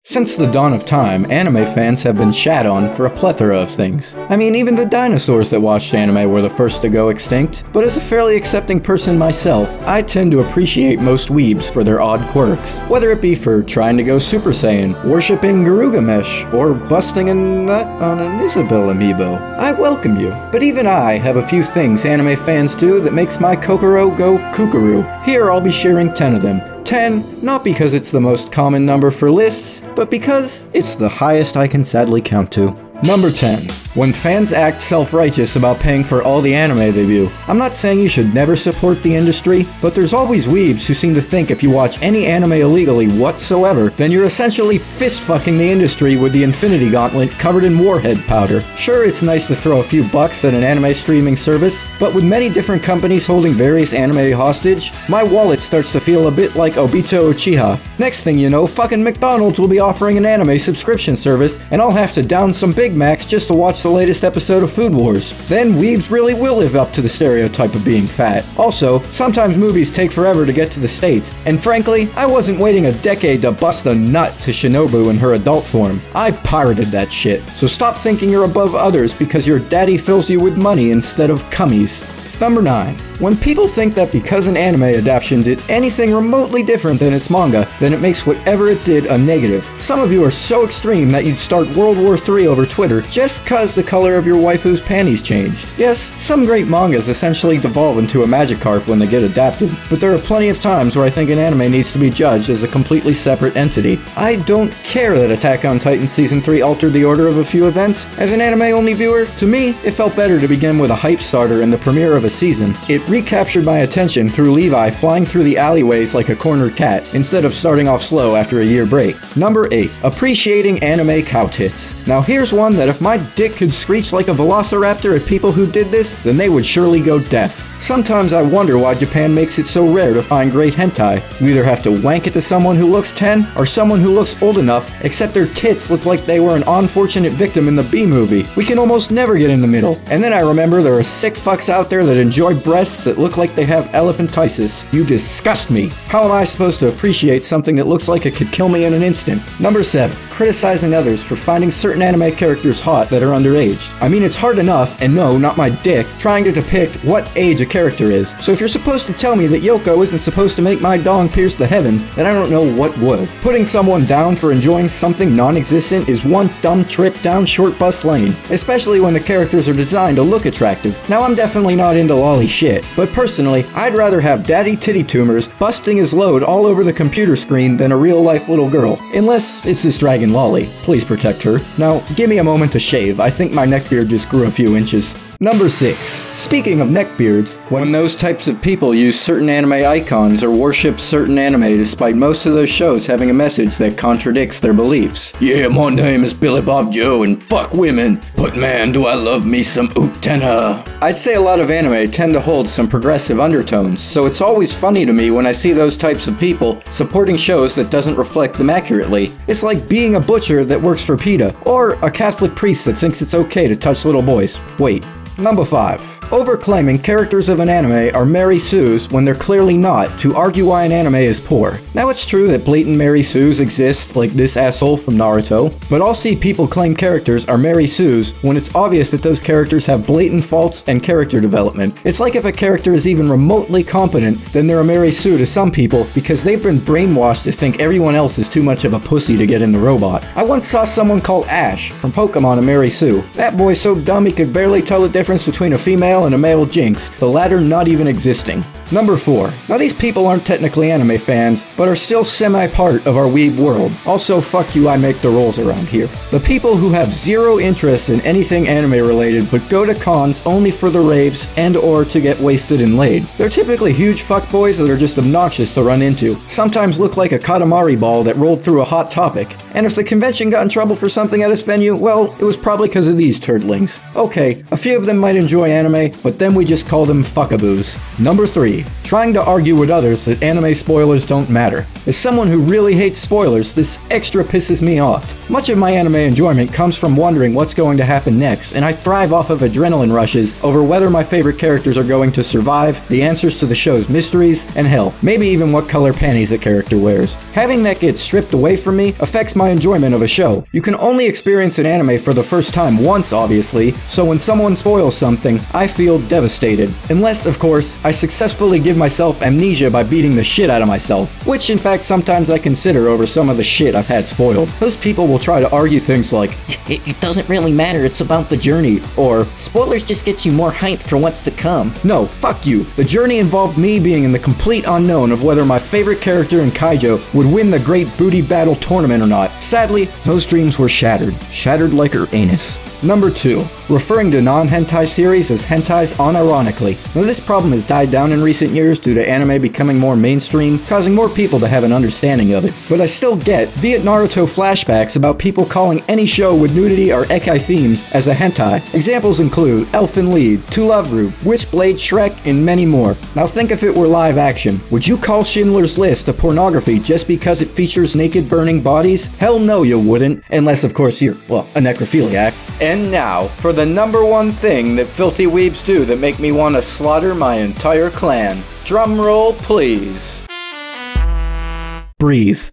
Since the dawn of time, anime fans have been shat on for a plethora of things. I mean, even the dinosaurs that watched anime were the first to go extinct. But as a fairly accepting person myself, I tend to appreciate most weebs for their odd quirks. Whether it be for trying to go Super Saiyan, worshipping Garugamesh, or busting a nut on an Isabelle amiibo. I welcome you. But even I have a few things anime fans do that makes my Kokoro go kookaroo. Here I'll be sharing 10 of them. 10, not because it's the most common number for lists, but because it's the highest I can sadly count to. Number 10. When fans act self-righteous about paying for all the anime they view. I'm not saying you should never support the industry, but there's always weebs who seem to think if you watch any anime illegally whatsoever, then you're essentially fist-fucking the industry with the Infinity Gauntlet covered in warhead powder. Sure, it's nice to throw a few bucks at an anime streaming service, but with many different companies holding various anime hostage, my wallet starts to feel a bit like Obito Uchiha. Next thing you know, fucking McDonald's will be offering an anime subscription service, and I'll have to down some Big Macs just to watch the latest episode of Food Wars. Then weebs really will live up to the stereotype of being fat. Also, sometimes movies take forever to get to the States, and frankly, I wasn't waiting a decade to bust a nut to Shinobu in her adult form. I pirated that shit. So stop thinking you're above others because your daddy fills you with money instead of cummies. Number 9. When people think that because an anime adaptation did anything remotely different than its manga, then it makes whatever it did a negative. Some of you are so extreme that you'd start World War III over Twitter just cause the color of your waifu's panties changed. Yes, some great mangas essentially devolve into a Magikarp when they get adapted, but there are plenty of times where I think an anime needs to be judged as a completely separate entity. I don't care that Attack on Titan Season 3 altered the order of a few events. As an anime-only viewer, to me, it felt better to begin with a hype starter in the premiere of a season. It recaptured my attention through Levi flying through the alleyways like a cornered cat, instead of starting off slow after a year break. Number 8. Appreciating anime cow tits. Now here's one that if my dick could screech like a velociraptor at people who did this, then they would surely go deaf. Sometimes I wonder why Japan makes it so rare to find great hentai. You either have to wank it to someone who looks 10, or someone who looks old enough, except their tits look like they were an unfortunate victim in the B-movie. We can almost never get in the middle. And then I remember there are sick fucks out there that enjoy breasts that look like they have elephantiasis. You disgust me. How am I supposed to appreciate something that looks like it could kill me in an instant? Number 7. Criticizing others for finding certain anime characters hot that are underage. I mean, it's hard enough, and no, not my dick, trying to depict what age a character is. So if you're supposed to tell me that Yoko isn't supposed to make my dong pierce the heavens, then I don't know what would. Putting someone down for enjoying something non-existent is one dumb trip down short bus lane, especially when the characters are designed to look attractive. Now, I'm definitely not into lolly shit, but personally, I'd rather have daddy titty tumors busting his load all over the computer screen than a real-life little girl. Unless it's this dragon lolly. Please protect her. Now, give me a moment to shave. I think my neckbeard just grew a few inches. Number 6. Speaking of neckbeards, when those types of people use certain anime icons or worship certain anime despite most of those shows having a message that contradicts their beliefs. Yeah, my name is Billy Bob Joe and fuck women, but man do I love me some Utena. I'd say a lot of anime tend to hold some progressive undertones, so it's always funny to me when I see those types of people supporting shows that doesn't reflect them accurately. It's like being a butcher that works for PETA, or a Catholic priest that thinks it's okay to touch little boys. Wait. Number 5. Overclaiming characters of an anime are Mary Sues when they're clearly not, to argue why an anime is poor. Now it's true that blatant Mary Sues exist, like this asshole from Naruto, but I'll see people claim characters are Mary Sues when it's obvious that those characters have blatant faults and character development. It's like if a character is even remotely competent, then they're a Mary Sue to some people because they've been brainwashed to think everyone else is too much of a pussy to get in the robot. I once saw someone call Ash from Pokemon a Mary Sue. That boy's so dumb he could barely tell the difference between a female and a male Jinx, the latter not even existing. Number 4. Now these people aren't technically anime fans, but are still semi-part of our weeb world. Also, fuck you, I make the rules around here. The people who have zero interest in anything anime related, but go to cons only for the raves and or to get wasted and laid. They're typically huge fuckboys that are just obnoxious to run into. Sometimes look like a Katamari ball that rolled through a hot topic. And if the convention got in trouble for something at its venue, well, it was probably because of these turdlings. Okay, a few of them might enjoy anime, but then we just call them fuckaboos. Number 3. me, trying to argue with others that anime spoilers don't matter. As someone who really hates spoilers, this extra pisses me off. Much of my anime enjoyment comes from wondering what's going to happen next, and I thrive off of adrenaline rushes over whether my favorite characters are going to survive, the answers to the show's mysteries, and hell, maybe even what color panties a character wears. Having that get stripped away from me affects my enjoyment of a show. You can only experience an anime for the first time once, obviously, so when someone spoils something, I feel devastated. Unless, of course, I successfully give myself amnesia by beating the shit out of myself, which in fact sometimes I consider over some of the shit I've had spoiled. Those people will try to argue things like, it doesn't really matter, it's about the journey, or spoilers just gets you more hyped for what's to come. No, fuck you. The journey involved me being in the complete unknown of whether my favorite character in Kaijo would win the Great Booty Battle tournament or not. Sadly, those dreams were shattered. Shattered like her anus. Number 2. Referring to non-hentai series as hentais unironically. Now this problem has died down in recent years due to anime becoming more mainstream, causing more people to have an understanding of it. But I still get via Naruto flashbacks about people calling any show with nudity or ekai themes as a hentai. Examples include Elfen Lied, To Love Ru, Witchblade, Shrek, and many more. Now think if it were live action. Would you call Schindler's List a pornography just because it features naked burning bodies? Hell no you wouldn't. Unless of course you're, well, a necrophiliac. And now, for the number one thing that filthy weebs do that make me want to slaughter my entire clan. Drum roll, please. Breathe.